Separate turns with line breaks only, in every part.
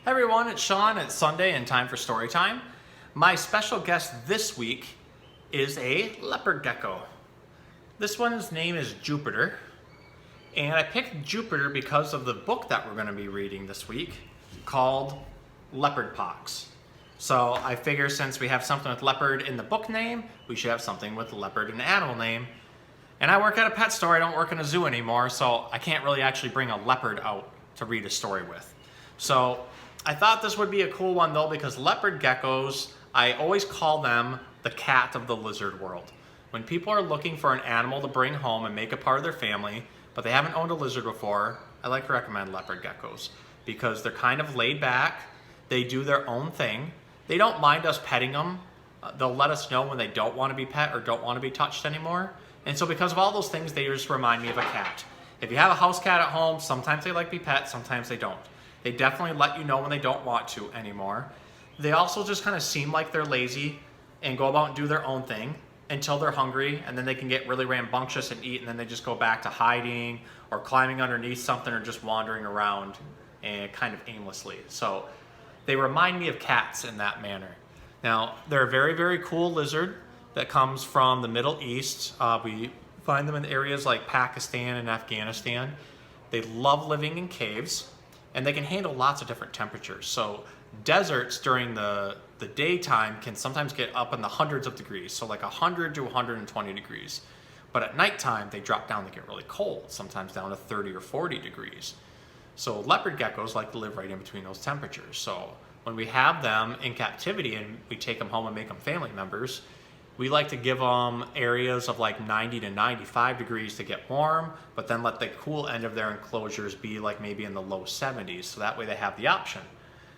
Hey everyone, it's Sean. It's Sunday and time for story time. My special guest this week is a leopard gecko. This one's name is Jupiter, and I picked Jupiter because of the book that we're going to be reading this week called Leopardpox. So I figure since we have something with leopard in the book name, we should have something with leopard in the animal name. And I work at a pet store, I don't work in a zoo anymore, so I can't really actually bring a leopard out to read a story with. So I thought this would be a cool one though, because leopard geckos, I always call them the cat of the lizard world. When people are looking for an animal to bring home and make a part of their family, but they haven't owned a lizard before, I like to recommend leopard geckos because they're kind of laid back, they do their own thing, they don't mind us petting them, they'll let us know when they don't want to be pet or don't want to be touched anymore. And so because of all those things, they just remind me of a cat. If you have a house cat at home, sometimes they like to be pet, sometimes they don't. They definitely let you know when they don't want to anymore. They also just kind of seem like they're lazy and go about and do their own thing until they're hungry, and then they can get really rambunctious and eat, and then they just go back to hiding or climbing underneath something or just wandering around and kind of aimlessly. So they remind me of cats in that manner. Now, they're a very, very cool lizard that comes from the Middle East. We find them in areas like Pakistan and Afghanistan. They love living in caves, and they can handle lots of different temperatures. So deserts during the daytime can sometimes get up in the hundreds of degrees, so like 100 to 120 degrees. But at nighttime, they drop down, they get really cold, sometimes down to 30 or 40 degrees. So leopard geckos like to live right in between those temperatures. So when we have them in captivity and we take them home and make them family members, we like to give them areas of like 90 to 95 degrees to get warm, but then let the cool end of their enclosures be like maybe in the low 70s, so that way they have the option.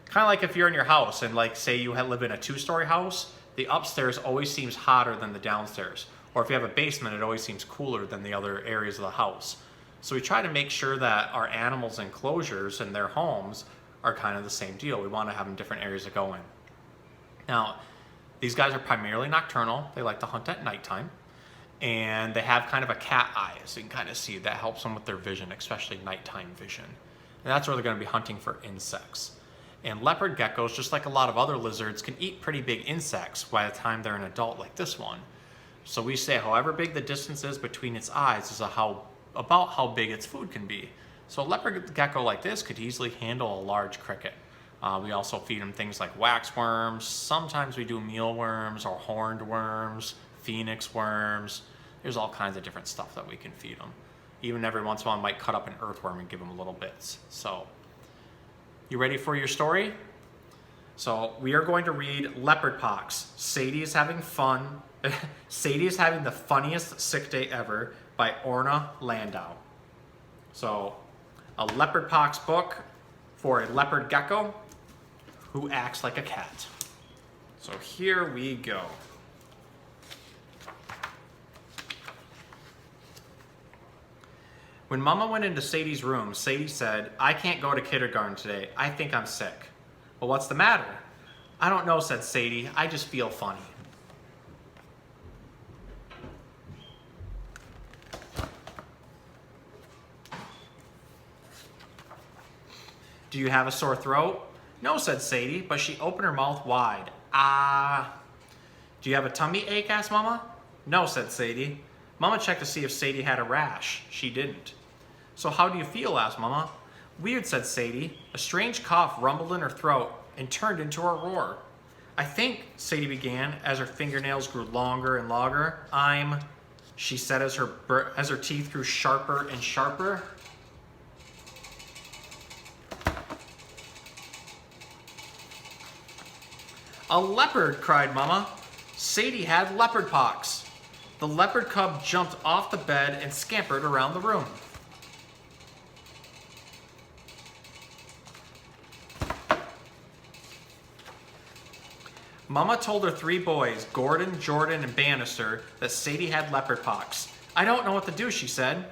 Kind of like if you're in your house and like say you live in a 2-story house, the upstairs always seems hotter than the downstairs. Or if you have a basement, it always seems cooler than the other areas of the house. So we try to make sure that our animals' enclosures and their homes are kind of the same deal. We want to have them different areas to go in. Now, these guys are primarily nocturnal. They like to hunt at nighttime. And they have kind of a cat eye, so you can kind of see that helps them with their vision, especially nighttime vision. And that's where they're going to be hunting for insects. And leopard geckos, just like a lot of other lizards, can eat pretty big insects by the time they're an adult like this one. So we say however big the distance is between its eyes is about how big its food can be. So a leopard gecko like this could easily handle a large cricket. We also feed them things like waxworms. Sometimes we do mealworms or horned worms, phoenix worms. There's all kinds of different stuff that we can feed them. Even every once in a while, I might cut up an earthworm and give them little bits. So, you ready for your story? So, we are going to read Leopardpox. Sadie is having fun. Sadie is having the funniest sick day ever by Orna Landau. So, a Leopardpox book for a leopard gecko who acts like a cat. So here we go. When Mama went into Sadie's room, Sadie said, "I can't go to kindergarten today. I think I'm sick." "Well, what's the matter?" "I don't know," said Sadie. "I just feel funny." "Do you have a sore throat?" "No," said Sadie, but she opened her mouth wide. "Ah." "Do you have a tummy ache?" asked Mama. "No," said Sadie. Mama checked to see if Sadie had a rash. She didn't. "So how do you feel?" asked Mama. "Weird," said Sadie. A strange cough rumbled in her throat and turned into a roar. "I think," Sadie began as her fingernails grew longer and longer. She said as her teeth grew sharper and sharper. "A leopard!" cried Mama. Sadie had leopard pox. The leopard cub jumped off the bed and scampered around the room. Mama told her 3 boys, Gordon, Jordan, and Bannister, that Sadie had leopard pox. "I don't know what to do," she said.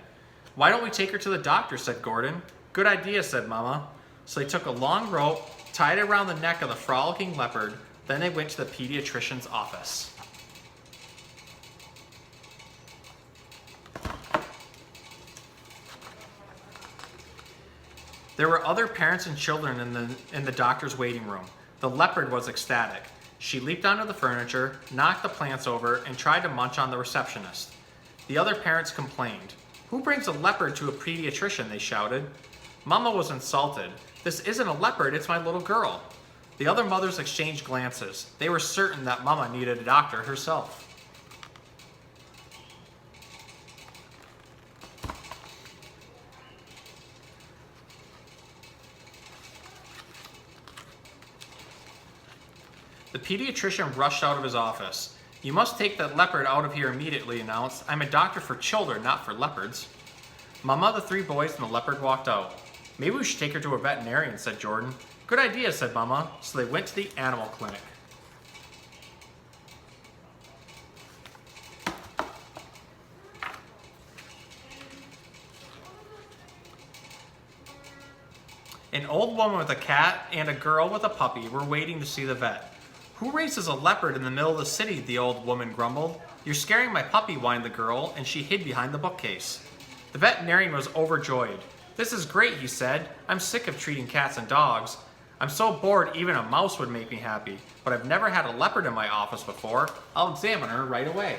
"Why don't we take her to the doctor?" said Gordon. "Good idea," said Mama. So they took a long rope, tied it around the neck of the frolicking leopard. Then they went to the pediatrician's office. There were other parents and children in the doctor's waiting room. The leopard was ecstatic. She leaped onto the furniture, knocked the plants over, and tried to munch on the receptionist. The other parents complained. "Who brings a leopard to a pediatrician?" they shouted. Mama was insulted. "This isn't a leopard, it's my little girl." The other mothers exchanged glances. They were certain that Mama needed a doctor herself. The pediatrician rushed out of his office. "You must take that leopard out of here immediately," he announced. "I'm a doctor for children, not for leopards." Mama, the three boys, and the leopard walked out. "Maybe we should take her to a veterinarian," said Jordan. "Good idea," said Mama. So they went to the animal clinic. An old woman with a cat and a girl with a puppy were waiting to see the vet. "Who raises a leopard in the middle of the city?" the old woman grumbled. "You're scaring my puppy," whined the girl, and she hid behind the bookcase. The veterinarian was overjoyed. "This is great," he said. "I'm sick of treating cats and dogs. I'm so bored even a mouse would make me happy, but I've never had a leopard in my office before. I'll examine her right away."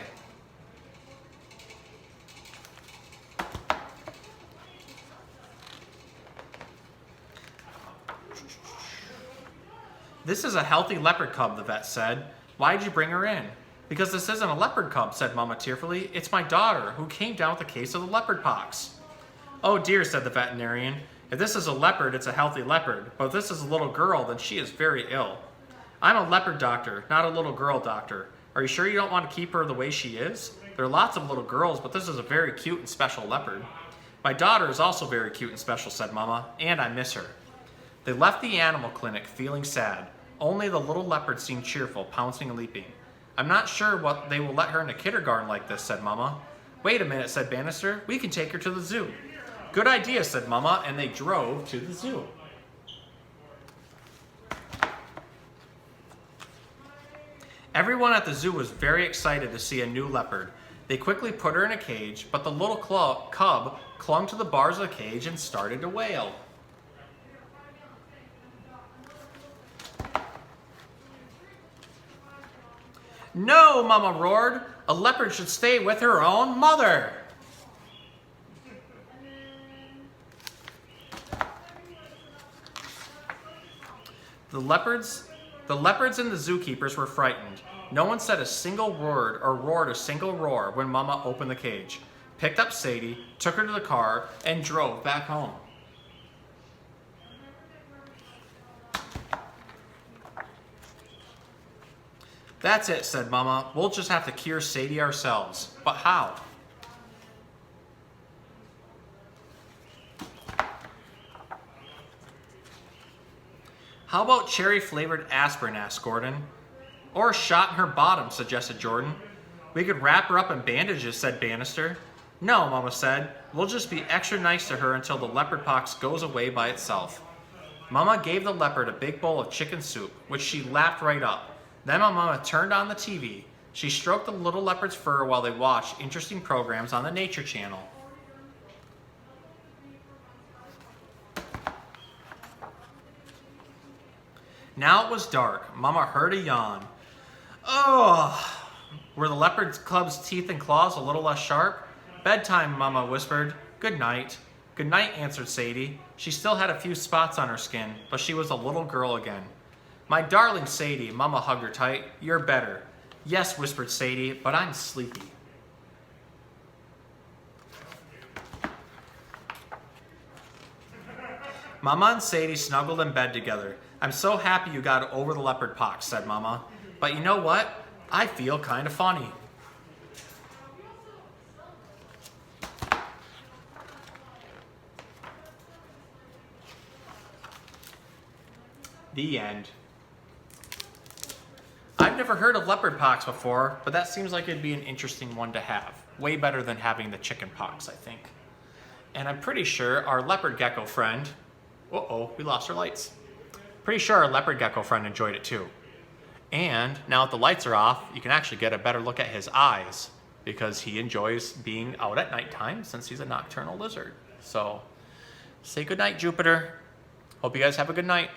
"This is a healthy leopard cub," the vet said. "Why'd you bring her in?" "Because this isn't a leopard cub," said Mama tearfully. "It's my daughter, who came down with a case of the Leopardpox." "Oh dear," said the veterinarian. "If this is a leopard, it's a healthy leopard. But if this is a little girl, then she is very ill." "I'm a leopard doctor, not a little girl doctor. Are you sure you don't want to keep her the way she is? There are lots of little girls, but this is a very cute and special leopard." "My daughter is also very cute and special," said Mama, "and I miss her." They left the animal clinic feeling sad. Only the little leopard seemed cheerful, pouncing and leaping. "I'm not sure what they will let her into kindergarten like this," said Mama. "Wait a minute," said Bannister. "We can take her to the zoo." "Good idea," said Mama, and they drove to the zoo. Everyone at the zoo was very excited to see a new leopard. They quickly put her in a cage, but the little cub clung to the bars of the cage and started to wail. "No," Mama roared. "A leopard should stay with her own mother." The leopards and the zookeepers were frightened. No one said a single word or roared a single roar when Mama opened the cage, picked up Sadie, took her to the car, and drove back home. "That's it," said Mama. "We'll just have to cure Sadie ourselves. But how?" "How about cherry-flavored aspirin?" asked Gordon. "Or a shot in her bottom," suggested Jordan. "We could wrap her up in bandages," said Bannister. "No," Mama said. "We'll just be extra nice to her until the Leopardpox goes away by itself." Mama gave the leopard a big bowl of chicken soup, which she lapped right up. Then Mama turned on the TV. She stroked the little leopard's fur while they watched interesting programs on the Nature Channel. Now it was dark. Mama heard a yawn. "Oh!" Were the leopard cub's teeth and claws a little less sharp? "Bedtime," Mama whispered. "Good night." "Good night," answered Sadie. She still had a few spots on her skin, but she was a little girl again. "My darling Sadie," Mama hugged her tight. "You're better." "Yes," whispered Sadie, "but I'm sleepy." Mama and Sadie snuggled in bed together. "I'm so happy you got over the Leopardpox," said Mama. "But you know what? I feel kind of funny." The end. I've never heard of Leopardpox before, but that seems like it'd be an interesting one to have. Way better than having the chickenpox, I think. And I'm pretty sure our leopard gecko friend, we lost our lights. Pretty sure our leopard gecko friend enjoyed it too. And now that the lights are off, you can actually get a better look at his eyes because he enjoys being out at nighttime since he's a nocturnal lizard. So say goodnight, Jupiter. Hope you guys have a good night.